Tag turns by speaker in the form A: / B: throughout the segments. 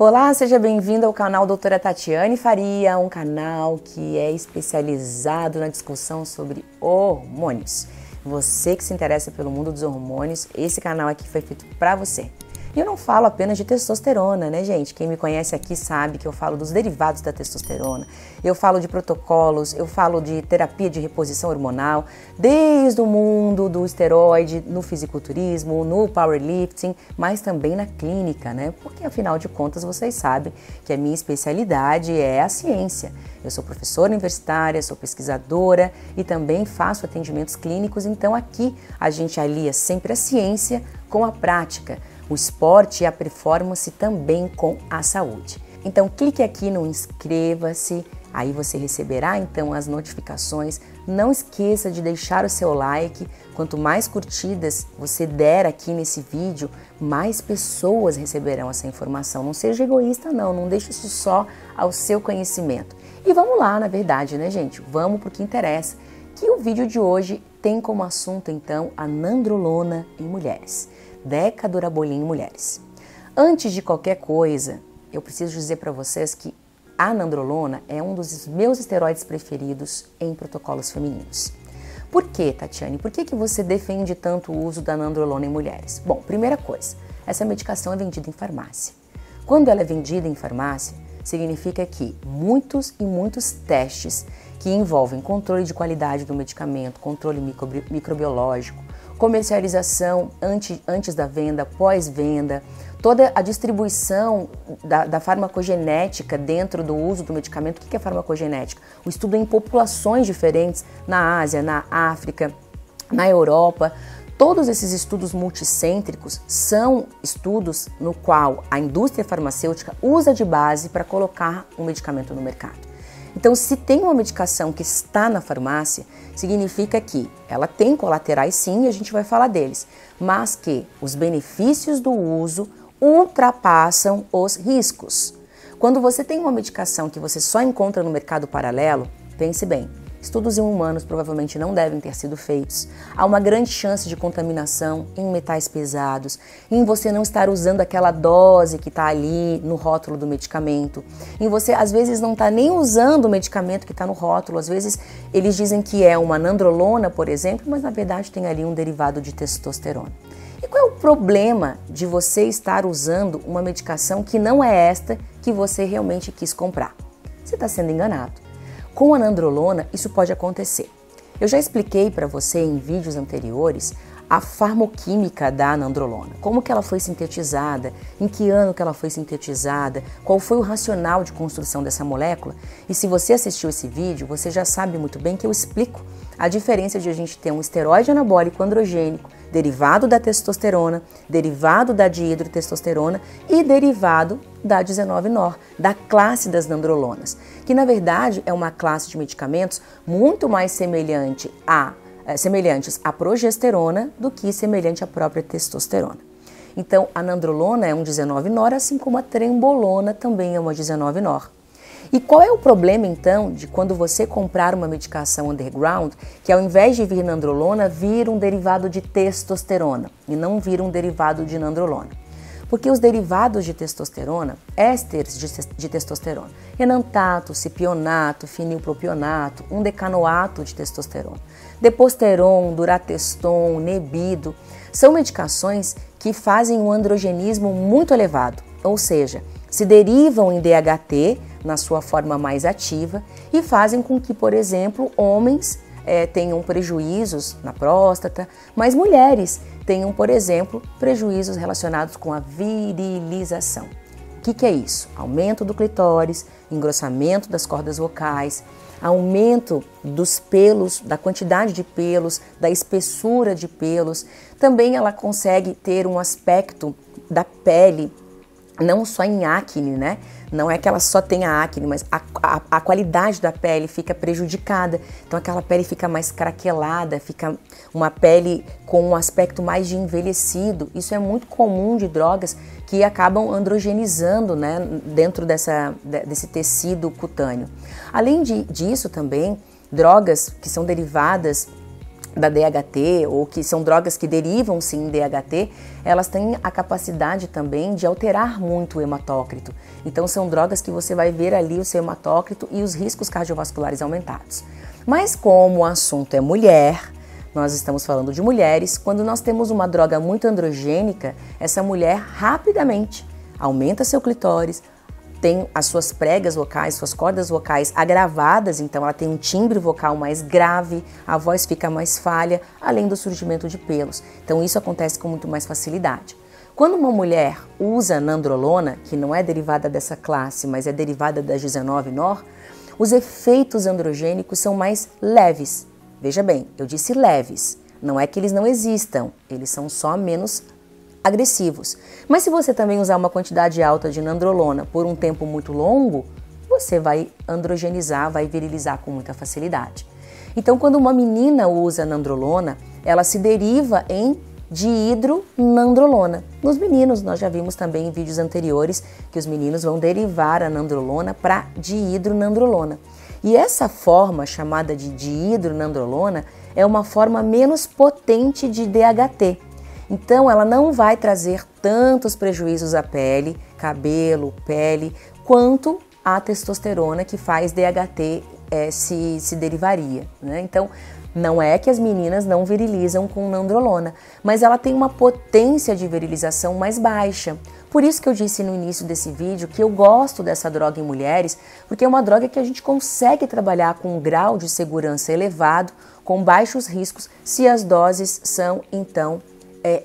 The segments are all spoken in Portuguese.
A: Olá, seja bem-vindo ao canal Doutora Tatiane Faria, um canal que é especializado na discussão sobre hormônios. Você que se interessa pelo mundo dos hormônios, esse canal aqui foi feito para você. E eu não falo apenas de testosterona, né, gente? Quem me conhece aqui sabe que eu falo dos derivados da testosterona, eu falo de protocolos, eu falo de terapia de reposição hormonal, desde o mundo do esteroide, no fisiculturismo, no powerlifting, mas também na clínica, né? Porque afinal de contas vocês sabem que a minha especialidade é a ciência. Eu sou professora universitária, sou pesquisadora e também faço atendimentos clínicos, então aqui a gente alia sempre a ciência com a prática, o esporte e a performance também com a saúde. Então clique aqui no inscreva-se, aí você receberá então as notificações. Não esqueça de deixar o seu like, quanto mais curtidas você der aqui nesse vídeo, mais pessoas receberão essa informação. Não seja egoísta não deixe isso só ao seu conhecimento. E vamos lá, na verdade, né, gente? Vamos pro que interessa, que o vídeo de hoje tem como assunto então a nandrolona em mulheres. Decadurabolin em mulheres. Antes de qualquer coisa, eu preciso dizer para vocês que a nandrolona é um dos meus esteroides preferidos em protocolos femininos. Por que, Tatiane? Por que você defende tanto o uso da nandrolona em mulheres? Bom, primeira coisa, essa medicação é vendida em farmácia. Quando ela é vendida em farmácia, significa que muitos testes que envolvem controle de qualidade do medicamento, controle microbiológico, comercialização antes da venda, pós-venda, toda a distribuição da farmacogenética dentro do uso do medicamento. O que é farmacogenética? O estudo em populações diferentes, na Ásia, na África, na Europa. Todos esses estudos multicêntricos são estudos no qual a indústria farmacêutica usa de base para colocar um medicamento no mercado. Então, se tem uma medicação que está na farmácia, significa que ela tem colaterais sim, e a gente vai falar deles, mas que os benefícios do uso ultrapassam os riscos. Quando você tem uma medicação que você só encontra no mercado paralelo, pense bem, estudos em humanos provavelmente não devem ter sido feitos. Há uma grande chance de contaminação em metais pesados, em você não estar usando aquela dose que está ali no rótulo do medicamento, em você às vezes não está nem usando o medicamento que está no rótulo, às vezes eles dizem que é uma nandrolona, por exemplo, mas na verdade tem ali um derivado de testosterona. E qual é o problema de você estar usando uma medicação que não é esta que você realmente quis comprar? Você está sendo enganado. Com a nandrolona, isso pode acontecer. Eu já expliquei para você em vídeos anteriores a farmoquímica da nandrolona, como que ela foi sintetizada, em que ano que ela foi sintetizada, qual foi o racional de construção dessa molécula. E se você assistiu esse vídeo, você já sabe muito bem que eu explico a diferença de a gente ter um esteroide anabólico androgênico, derivado da testosterona, derivado da dihidrotestosterona e derivado da 19-nor, da classe das nandrolonas, que na verdade é uma classe de medicamentos muito mais semelhantes à progesterona do que semelhante à própria testosterona. Então a nandrolona é um 19-nor, assim como a trembolona também é uma 19-nor. E qual é o problema, então, de quando você comprar uma medicação underground, que ao invés de vir nandrolona, vir um derivado de testosterona e não vir um derivado de nandrolona? Porque os derivados de testosterona, ésteres de testosterona, enantato, cipionato, fenilpropionato, um decanoato de testosterona, deposteron, durateston, nebido, são medicações que fazem um androgenismo muito elevado, ou seja, se derivam em DHT na sua forma mais ativa e fazem com que, por exemplo, homens tenham prejuízos na próstata, mas mulheres tenham, por exemplo, prejuízos relacionados com a virilização. O que é isso? Aumento do clitóris, engrossamento das cordas vocais, aumento dos pelos, da quantidade de pelos, da espessura de pelos. Também ela consegue ter um aspecto da pele, não só em acne, né? Não é que ela só tenha acne, mas a qualidade da pele fica prejudicada. Então aquela pele fica mais craquelada, fica uma pele com um aspecto mais de envelhecido. Isso é muito comum de drogas que acabam androgenizando, né, dentro desse tecido cutâneo. Além disso também, drogas que são derivadas da DHT, ou que são drogas que derivam sim em DHT, elas têm a capacidade também de alterar muito o hematócrito. Então são drogas que você vai ver ali o seu hematócrito e os riscos cardiovasculares aumentados. Mas como o assunto é mulher, nós estamos falando de mulheres, quando nós temos uma droga muito androgênica, essa mulher rapidamente aumenta seu clitóris, tem as suas pregas vocais, suas cordas vocais agravadas, então ela tem um timbre vocal mais grave, a voz fica mais falha, além do surgimento de pelos. Então isso acontece com muito mais facilidade. Quando uma mulher usa nandrolona, que não é derivada dessa classe, mas é derivada da 19-nor, os efeitos androgênicos são mais leves. Veja bem, eu disse leves, não é que eles não existam, eles são só menos agressivos. Mas se você também usar uma quantidade alta de nandrolona por um tempo muito longo, você vai androgenizar, vai virilizar com muita facilidade. Então, quando uma menina usa nandrolona, ela se deriva em dihidronandrolona. Nos meninos, nós já vimos também em vídeos anteriores que os meninos vão derivar a nandrolona para dihidronandrolona. E essa forma, chamada de dihidronandrolona, é uma forma menos potente de DHT. Então, ela não vai trazer tantos prejuízos à pele, cabelo, pele, quanto a testosterona que faz DHT se derivaria, né? Então, não é que as meninas não virilizam com nandrolona, mas ela tem uma potência de virilização mais baixa. Por isso que eu disse no início desse vídeo que eu gosto dessa droga em mulheres, porque é uma droga que a gente consegue trabalhar com um grau de segurança elevado, com baixos riscos, se as doses são, então,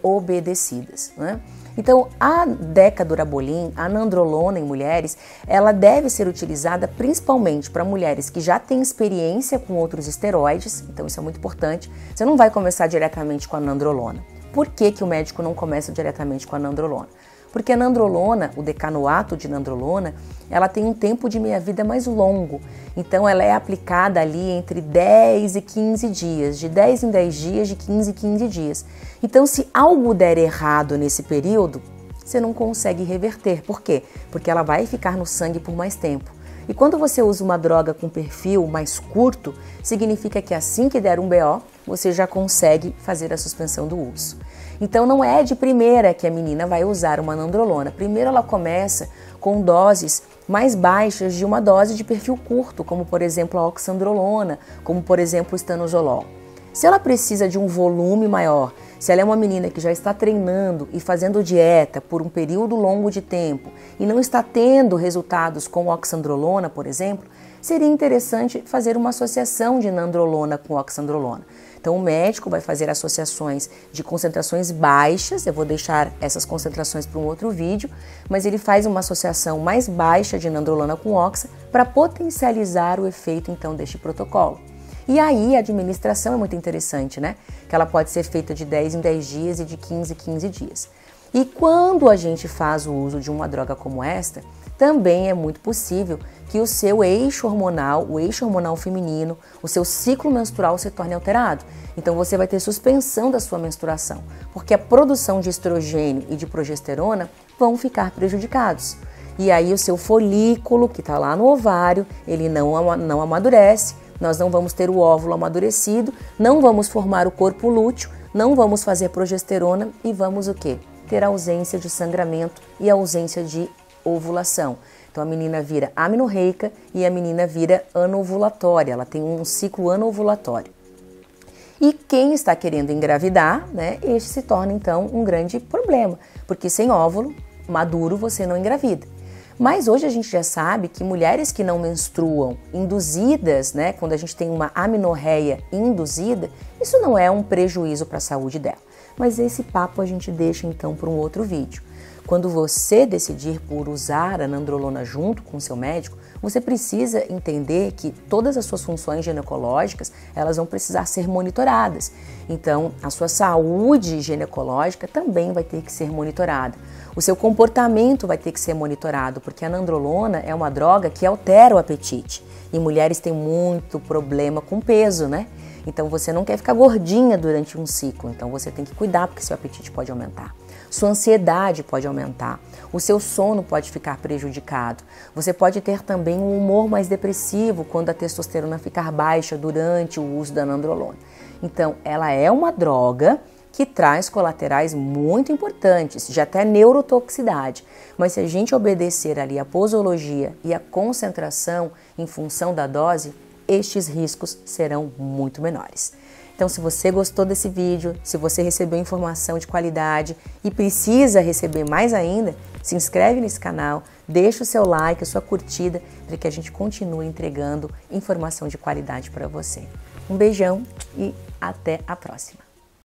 A: obedecidas, né? Então, a decadurabolin, a nandrolona em mulheres, ela deve ser utilizada principalmente para mulheres que já têm experiência com outros esteroides, então isso é muito importante. Você não vai começar diretamente com a nandrolona. Por que que o médico não começa diretamente com a nandrolona? Porque a nandrolona, o decanoato de nandrolona, ela tem um tempo de meia-vida mais longo. Então, ela é aplicada ali entre 10 e 15 dias, de 10 em 10 dias, de 15 em 15 dias. Então, se algo der errado nesse período, você não consegue reverter. Por quê? Porque ela vai ficar no sangue por mais tempo. E quando você usa uma droga com perfil mais curto, significa que assim que der um BO, você já consegue fazer a suspensão do uso. Então não é de primeira que a menina vai usar uma nandrolona. Primeiro ela começa com doses mais baixas de uma dose de perfil curto, como por exemplo a oxandrolona, como por exemplo o estanozolol. Se ela precisa de um volume maior, se ela é uma menina que já está treinando e fazendo dieta por um período longo de tempo e não está tendo resultados com oxandrolona, por exemplo, seria interessante fazer uma associação de nandrolona com oxandrolona. Então o médico vai fazer associações de concentrações baixas, eu vou deixar essas concentrações para um outro vídeo, mas ele faz uma associação mais baixa de nandrolona com oxa para potencializar o efeito então deste protocolo. E aí a administração é muito interessante, né? Que ela pode ser feita de 10 em 10 dias e de 15 em 15 dias. E quando a gente faz o uso de uma droga como esta, também é muito possível que o seu eixo hormonal feminino, o seu ciclo menstrual se torne alterado. Então você vai ter suspensão da sua menstruação, porque a produção de estrogênio e de progesterona vão ficar prejudicados. E aí o seu folículo, que está lá no ovário, ele não amadurece, nós não vamos ter o óvulo amadurecido, não vamos formar o corpo lúteo, não vamos fazer progesterona e vamos o quê? Ter ausência de sangramento e ausência de ovulação. Então a menina vira amenorreica e a menina vira anovulatória, ela tem um ciclo anovulatório. E quem está querendo engravidar, né, este se torna então um grande problema, porque sem óvulo maduro você não engravida. Mas hoje a gente já sabe que mulheres que não menstruam induzidas, né, quando a gente tem uma amenorreia induzida, isso não é um prejuízo para a saúde dela. Mas esse papo a gente deixa então para um outro vídeo. Quando você decidir por usar a nandrolona junto com o seu médico, você precisa entender que todas as suas funções ginecológicas, elas vão precisar ser monitoradas. Então, a sua saúde ginecológica também vai ter que ser monitorada. O seu comportamento vai ter que ser monitorado, porque a nandrolona é uma droga que altera o apetite. E mulheres têm muito problema com peso, né? Então, você não quer ficar gordinha durante um ciclo, então você tem que cuidar porque seu apetite pode aumentar. Sua ansiedade pode aumentar, o seu sono pode ficar prejudicado. Você pode ter também um humor mais depressivo quando a testosterona ficar baixa durante o uso da nandrolona. Então, ela é uma droga que traz colaterais muito importantes, de até neurotoxicidade. Mas se a gente obedecer ali a posologia e a concentração em função da dose, estes riscos serão muito menores. Então, se você gostou desse vídeo, se você recebeu informação de qualidade e precisa receber mais ainda, se inscreve nesse canal, deixa o seu like, a sua curtida, para que a gente continue entregando informação de qualidade para você. Um beijão e até a próxima!